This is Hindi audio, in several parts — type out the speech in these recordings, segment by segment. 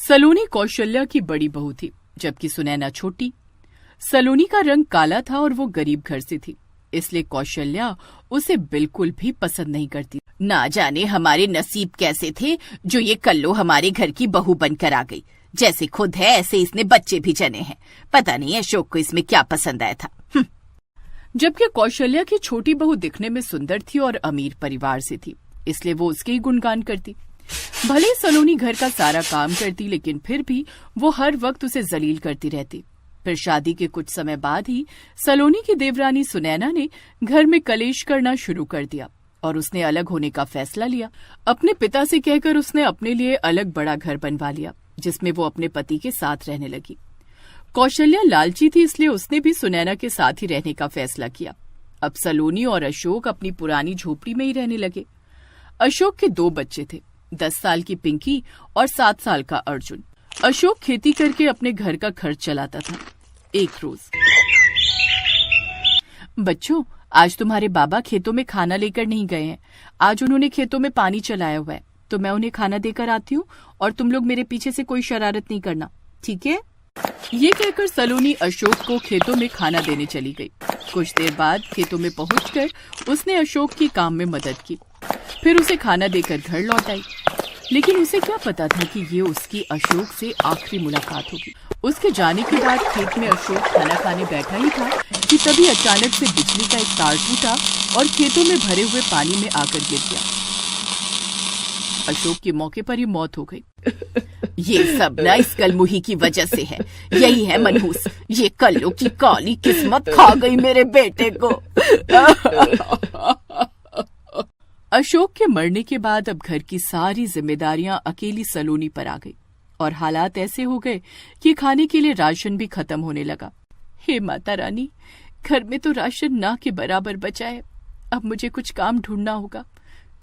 सलोनी कौशल्या की बड़ी बहू थी, जबकि सुनैना छोटी। सलोनी का रंग काला था और वो गरीब घर से थी, इसलिए कौशल्या उसे बिल्कुल भी पसंद नहीं करती। ना जाने हमारे नसीब कैसे थे जो ये कल्लो हमारे घर की बहू बनकर आ गई। जैसे खुद है ऐसे इसने बच्चे भी जने हैं। पता नहीं अशोक को इसमें क्या पसंद आया था। जबकि कौशल्या की छोटी बहू दिखने में सुंदर थी और अमीर परिवार से थी, इसलिए वो उसके ही गुणगान करती। भले ही सलोनी घर का सारा काम करती, लेकिन फिर भी वो हर वक्त उसे जलील करती रहती। फिर शादी के कुछ समय बाद ही सलोनी की देवरानी सुनैना ने घर में कलेश करना शुरू कर दिया और उसने अलग होने का फैसला लिया। अपने पिता से कहकर उसने अपने लिए अलग बड़ा घर बनवा लिया, जिसमें वो अपने पति के साथ रहने लगी। कौशल्या लालची थी, इसलिए उसने भी सुनैना के साथ ही रहने का फैसला किया। अब सलोनी और अशोक अपनी पुरानी झोपड़ी में ही रहने लगे। अशोक के 2 बच्चे थे, 10 साल की पिंकी और 7 साल का अर्जुन। अशोक खेती करके अपने घर का खर्च चलाता था। एक रोज, बच्चों, आज तुम्हारे बाबा खेतों में खाना लेकर नहीं गए हैं। आज उन्होंने खेतों में पानी चलाया हुआ है, तो मैं उन्हें खाना देकर आती हूँ और तुम लोग मेरे पीछे से कोई शरारत नहीं करना, ठीक है? ये कहकर सलोनी अशोक को खेतों में खाना देने चली गई। कुछ देर बाद खेतों में पहुंचकर उसने अशोक की काम में मदद की, फिर उसे खाना देकर घर लौट आई। लेकिन उसे क्या पता था कि ये उसकी अशोक से आखिरी मुलाकात होगी। उसके जाने के बाद खेत में अशोक खाना खाने बैठा ही था कि तभी अचानक से बिजली का एक तार टूटा और खेतों में भरे हुए पानी में आकर गिर गया। अशोक की मौके पर ही मौत हो गई। ये सब ना इस कलमुही की वजह से है। यही है मनहूस। ये कल्लो की काली किस्मत खा गई मेरे बेटे को। अशोक के मरने के बाद अब घर की सारी जिम्मेदारियां अकेली सलोनी पर आ गई और हालात ऐसे हो गए कि खाने के लिए राशन भी खत्म होने लगा। हे माता रानी, घर में तो राशन ना के बराबर बचा है। अब मुझे कुछ काम ढूंढना होगा।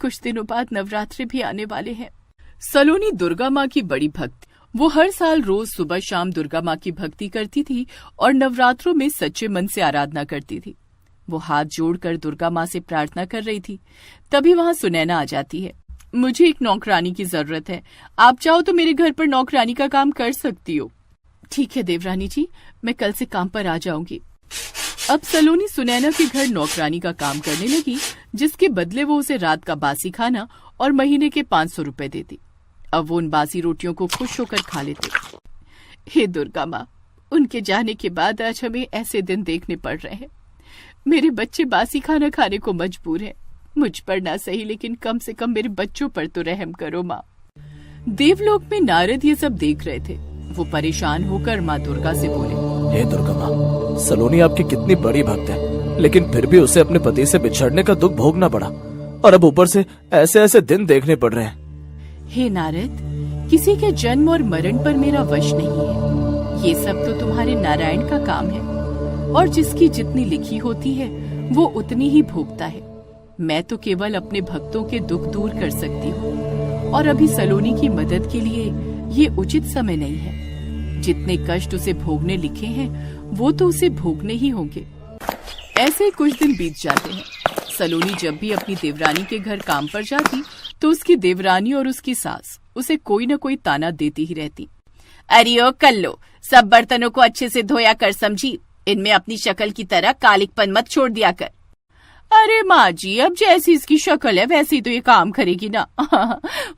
कुछ दिनों बाद नवरात्रि भी आने वाले हैं। सलोनी दुर्गा माँ की बड़ी भक्त। वो हर साल रोज सुबह शाम दुर्गा माँ की भक्ति करती थी और नवरात्रों में सच्चे मन से आराधना करती थी। वो हाथ जोड़कर दुर्गा माँ से प्रार्थना कर रही थी। तभी वहाँ सुनैना आ जाती है। मुझे एक नौकरानी की जरूरत है। आप चाहो तो मेरे घर पर नौकरानी का काम कर सकती हो। ठीक है देवरानी जी, मैं कल से काम पर आ जाऊंगी। अब सलोनी सुनैना के घर नौकरानी का काम करने लगी, जिसके बदले वो उसे रात का बासी खाना और महीने के 500 रुपए देती। अब वो उन बासी रोटियों को खुश होकर खा लेते। हे दुर्गा माँ, उनके जाने के बाद आज हमें ऐसे दिन देखने पड़ रहे हैं। मेरे बच्चे बासी खाना खाने को मजबूर हैं। मुझ पर ना सही, लेकिन कम से कम मेरे बच्चों पर तो रहम करो माँ। देवलोक में नारद ये सब देख रहे थे। वो परेशान होकर माँ दुर्गा से बोले, हे दुर्गा माँ, सलोनी आपकी कितनी बड़ी भक्त है, लेकिन फिर भी उसे अपने पति से बिछड़ने का दुख भोगना पड़ा और अब ऊपर से ऐसे ऐसे दिन देखने पड़ रहे हैं। हे नारद, किसी के जन्म और मरण पर मेरा वश नहीं है। ये सब तो तुम्हारे नारायण का काम है और जिसकी जितनी लिखी होती है वो उतनी ही भोगता है। मैं तो केवल अपने भक्तों के दुख दूर कर सकती हूँ और अभी सलोनी की मदद के लिए ये उचित समय नहीं है। जितने कष्ट उसे भोगने लिखे हैं वो तो उसे भोगने ही होंगे। ऐसे कुछ दिन बीत जाते हैं। सलोनी जब भी अपनी देवरानी के घर काम पर जाती तो उसकी देवरानी और उसकी सास उसे कोई न कोई ताना देती ही रहती। अरे ओ कल्लो, सब बर्तनों को अच्छे से धोया कर समझी। इनमें अपनी शक्ल की तरह कालिकपन मत छोड़ दिया कर। अरे माँ जी, अब जैसी इसकी शक्ल है वैसे ही तो ये काम करेगी ना।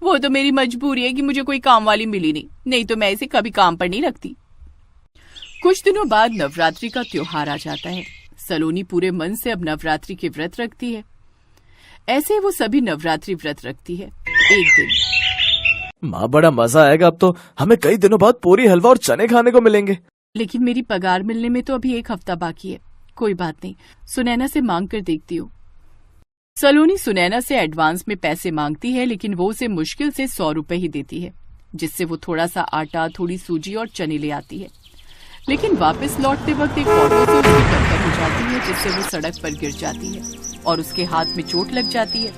वो तो मेरी मजबूरी है कि मुझे कोई काम वाली मिली नहीं तो मैं इसे कभी काम पर नहीं रखती। कुछ दिनों बाद नवरात्रि का त्योहार आ जाता है। सलोनी पूरे मन से अब नवरात्रि के व्रत रखती है। ऐसे वो सभी नवरात्रि व्रत रखती है। एक दिन, माँ बड़ा मजा आएगा, अब तो हमें कई दिनों बाद पूरी हलवा और चने खाने को मिलेंगे। लेकिन मेरी पगार मिलने में तो अभी 1 हफ्ता बाकी है। कोई बात नहीं, सुनैना से मांग कर देखती हूँ। सलोनी सुनैना से एडवांस में पैसे मांगती है, लेकिन वो उसे मुश्किल से 100 रुपए ही देती है, जिससे वो थोड़ा सा आटा, थोड़ी सूजी और चने ले आती है। लेकिन वापस लौटते वक्त एक ऑटो से उसकी टक्कर हो जाती है, जिससे वो सड़क पर गिर जाती है और उसके हाथ में चोट लग जाती है।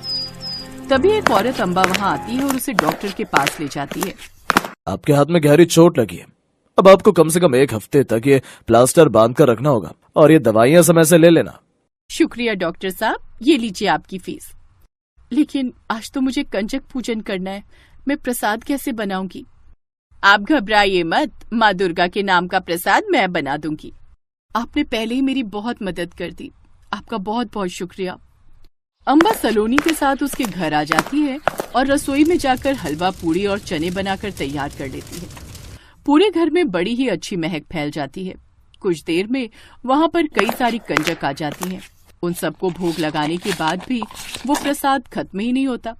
तभी एक औरत अम्बा वहाँ आती है और उसे डॉक्टर के पास ले जाती है। आपके हाथ में गहरी चोट लगी है। अब आपको कम से कम 1 हफ्ते तक ये प्लास्टर बांध कर रखना होगा और ये दवाइयाँ समय से ले लेना। शुक्रिया डॉक्टर साहब, ये लीजिए आपकी फीस। लेकिन आज तो मुझे कंजक पूजन करना है, मैं प्रसाद कैसे बनाऊंगी? आप घबराइए मत, माँ दुर्गा के नाम का प्रसाद मैं बना दूंगी। आपने पहले ही मेरी बहुत मदद कर दी, आपका बहुत बहुत शुक्रिया। अम्बा सलोनी के साथ उसके घर आ जाती है और रसोई में जाकर हलवा, पूड़ी और चने बनाकर तैयार कर लेती है। पूरे घर में बड़ी ही अच्छी महक फैल जाती है। कुछ देर में वहां पर कई सारी कंजक आ जाती हैं। उन सबको भोग लगाने के बाद भी वो प्रसाद खत्म ही नहीं होता।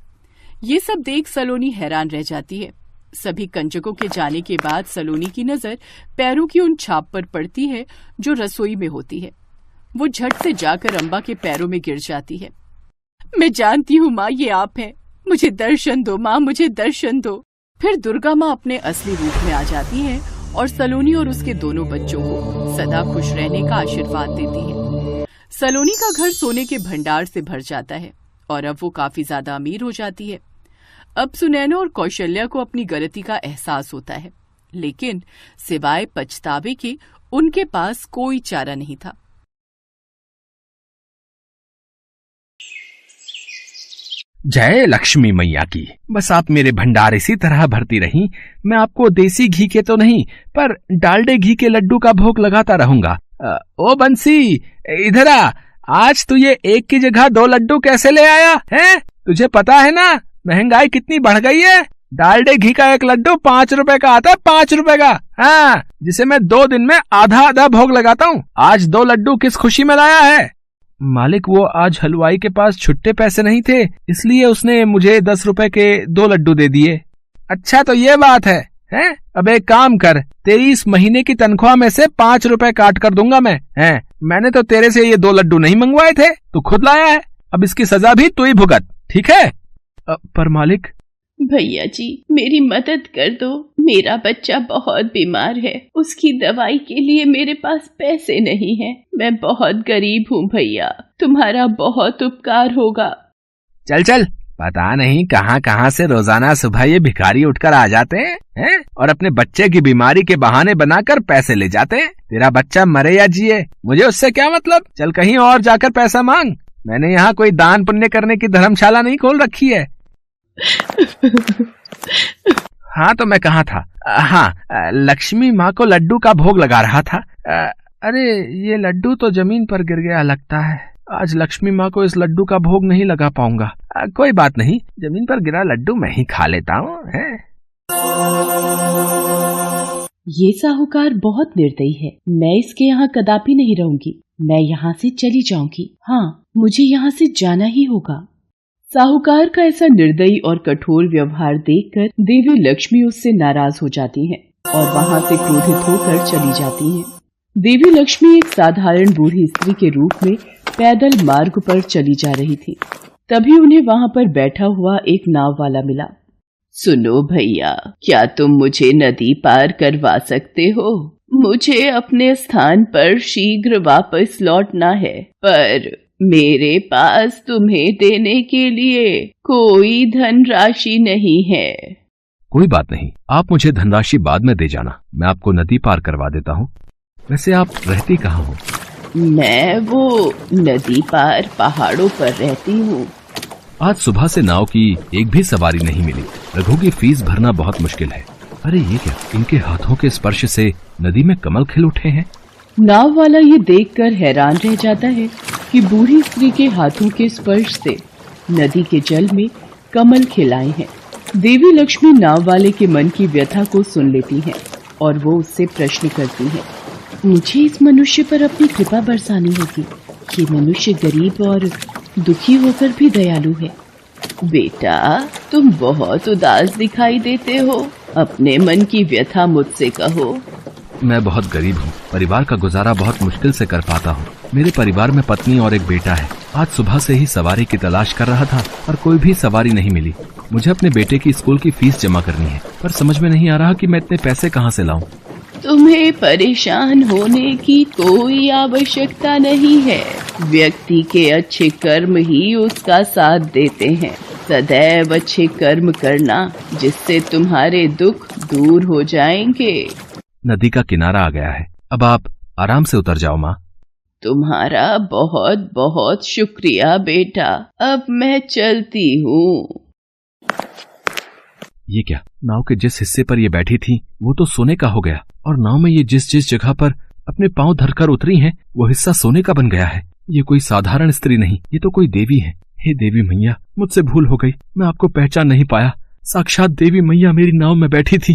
ये सब देख सलोनी हैरान रह जाती है। सभी कंजकों के जाने के बाद सलोनी की नजर पैरों की उन छाप पर पड़ती है जो रसोई में होती है। वो झट से जाकर अम्बा के पैरों में गिर जाती है। मैं जानती हूँ माँ, ये आप हैं, मुझे दर्शन दो माँ, मुझे दर्शन दो। फिर दुर्गा माँ अपने असली रूप में आ जाती है और सलोनी और उसके दोनों बच्चों को सदा खुश रहने का आशीर्वाद देती है। सलोनी का घर सोने के भंडार से भर जाता है और अब वो काफी ज्यादा अमीर हो जाती है। अब सुनैना और कौशल्या को अपनी गलती का एहसास होता है, लेकिन सिवाय पछतावे के उनके पास कोई चारा नहीं था। जय लक्ष्मी मैया की। बस आप मेरे भंडार इसी तरह भरती रहीं, मैं आपको देसी घी के तो नहीं पर डालडे घी के लड्डू का भोग लगाता रहूंगा। ओ बंसी, इधर आ। आज तू ये एक की जगह 2 लड्डू कैसे ले आया है? तुझे पता है ना महंगाई कितनी बढ़ गई है। डालडे घी का एक लड्डू 5 रुपए का आता है, 5 रुपए का। हाँ, जिसे मैं 2 दिन में आधा आधा भोग लगाता हूँ। आज 2 लड्डू किस खुशी में लाया है? मालिक, वो आज हलवाई के पास छुट्टे पैसे नहीं थे, इसलिए उसने मुझे 10 रुपए के 2 लड्डू दे दिए। अच्छा, तो ये बात है, हैं? अब एक काम कर, तेरी इस महीने की तनख्वाह में से 5 रुपए काट कर दूंगा मैं। हैं? मैंने तो तेरे से ये 2 लड्डू नहीं मंगवाए थे, तू खुद लाया है। अब इसकी सजा भी तू ही भुगत, ठीक है? पर मालिक। भैया जी, मेरी मदद कर दो, मेरा बच्चा बहुत बीमार है, उसकी दवाई के लिए मेरे पास पैसे नहीं हैं। मैं बहुत गरीब हूँ भैया, तुम्हारा बहुत उपकार होगा। चल चल, पता नहीं कहाँ कहाँ से रोजाना सुबह ये भिखारी उठकर आ जाते हैं और अपने बच्चे की बीमारी के बहाने बनाकर पैसे ले जाते हैं। तेरा बच्चा मरे या जिए, मुझे उससे क्या मतलब। चल कहीं और जाकर पैसा मांग। मैंने यहाँ कोई दान पुण्य करने की धर्मशाला नहीं खोल रखी है। हाँ, तो मैं कहाँ था? हाँ, लक्ष्मी माँ को लड्डू का भोग लगा रहा था। अरे ये लड्डू तो जमीन पर गिर गया लगता है। आज लक्ष्मी माँ को इस लड्डू का भोग नहीं लगा पाऊंगा। कोई बात नहीं, जमीन पर गिरा लड्डू मैं ही खा लेता हूँ। ये साहूकार बहुत निर्दयी है, मैं इसके यहाँ कदापि नहीं रहूंगी। मैं यहाँ से चली जाऊंगी। हाँ, मुझे यहाँ से जाना ही होगा। साहूकार का ऐसा निर्दयी और कठोर व्यवहार देखकर देवी लक्ष्मी उससे नाराज हो जाती हैं और वहाँ से क्रोधित होकर चली जाती हैं। देवी लक्ष्मी एक साधारण बूढ़ी स्त्री के रूप में पैदल मार्ग पर चली जा रही थी। तभी उन्हें वहाँ पर बैठा हुआ एक नाव वाला मिला। सुनो भैया, क्या तुम मुझे नदी पार करवा सकते हो? मुझे अपने स्थान पर शीघ्र वापस लौटना है, पर मेरे पास तुम्हें देने के लिए कोई धनराशि नहीं है। कोई बात नहीं, आप मुझे धनराशि बाद में दे जाना, मैं आपको नदी पार करवा देता हूँ। वैसे आप रहती कहाँ हो? मैं वो नदी पार पहाड़ों पर रहती हूँ। आज सुबह से नाव की एक भी सवारी नहीं मिली। रघु की फीस भरना बहुत मुश्किल है। अरे ये क्या, इनके हाथों के स्पर्श से नदी में कमल खिल उठे हैं। नाव वाला ये देखकर हैरान रह जाता है कि बूढ़ी स्त्री के हाथों के स्पर्श से नदी के जल में कमल खिलाए हैं। देवी लक्ष्मी नाव वाले के मन की व्यथा को सुन लेती हैं और वो उससे प्रश्न करती हैं। मुझे इस मनुष्य पर अपनी कृपा बरसानी होगी। ये मनुष्य गरीब और दुखी होकर भी दयालु है। बेटा, तुम बहुत उदास दिखाई देते हो, अपने मन की व्यथा मुझसे कहो। मैं बहुत गरीब हूँ, परिवार का गुजारा बहुत मुश्किल से कर पाता हूँ। मेरे परिवार में पत्नी और एक बेटा है। आज सुबह से ही सवारी की तलाश कर रहा था और कोई भी सवारी नहीं मिली। मुझे अपने बेटे की स्कूल की फीस जमा करनी है, पर समझ में नहीं आ रहा कि मैं इतने पैसे कहाँ से लाऊं। तुम्हें परेशान होने की कोई आवश्यकता नहीं है। व्यक्ति के अच्छे कर्म ही उसका साथ देते हैं। सदैव अच्छे कर्म करना, जिससे तुम्हारे दुख दूर हो जाएंगे। नदी का किनारा आ गया है, अब आप आराम से उतर जाओ माँ। तुम्हारा बहुत बहुत शुक्रिया बेटा, अब मैं चलती हूँ। ये क्या, नाव के जिस हिस्से पर ये बैठी थी वो तो सोने का हो गया, और नाव में ये जिस जिस जगह पर अपने पांव धरकर उतरी हैं वो हिस्सा सोने का बन गया है। ये कोई साधारण स्त्री नहीं, ये तो कोई देवी है। हे देवी मैया, मुझसे भूल हो गई, मैं आपको पहचान नहीं पाया। साक्षात देवी मैया मेरी नाव में बैठी थी।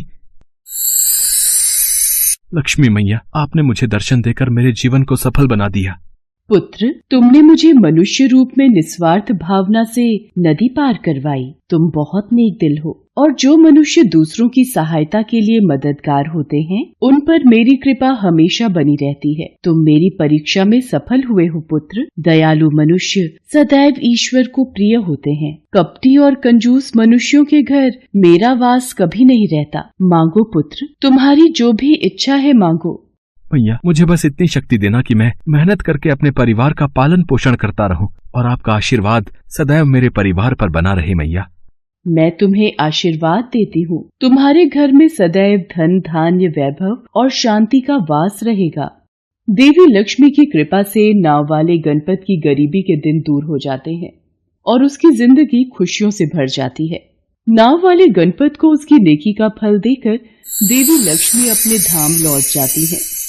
लक्ष्मी मैया, आपने मुझे दर्शन देकर मेरे जीवन को सफल बना दिया। पुत्र, तुमने मुझे मनुष्य रूप में निस्वार्थ भावना से नदी पार करवाई। तुम बहुत नेक दिल हो, और जो मनुष्य दूसरों की सहायता के लिए मददगार होते हैं उन पर मेरी कृपा हमेशा बनी रहती है। तुम मेरी परीक्षा में सफल हुए हो पुत्र। दयालु मनुष्य सदैव ईश्वर को प्रिय होते हैं। कपटी और कंजूस मनुष्यों के घर मेरा वास कभी नहीं रहता। मांगो पुत्र, तुम्हारी जो भी इच्छा है मांगो। भैया, मुझे बस इतनी शक्ति देना कि मैं मेहनत करके अपने परिवार का पालन पोषण करता रहूं, और आपका आशीर्वाद सदैव मेरे परिवार पर बना रहे मैया। मैं तुम्हें आशीर्वाद देती हूँ, तुम्हारे घर में सदैव धन धान्य वैभव और शांति का वास रहेगा। देवी लक्ष्मी की कृपा से नाव वाले गणपत की गरीबी के दिन दूर हो जाते हैं और उसकी जिंदगी खुशियों से भर जाती है। नाव वाले गणपत को उसकी नेकी का फल देकर देवी लक्ष्मी अपने धाम लौट जाती है।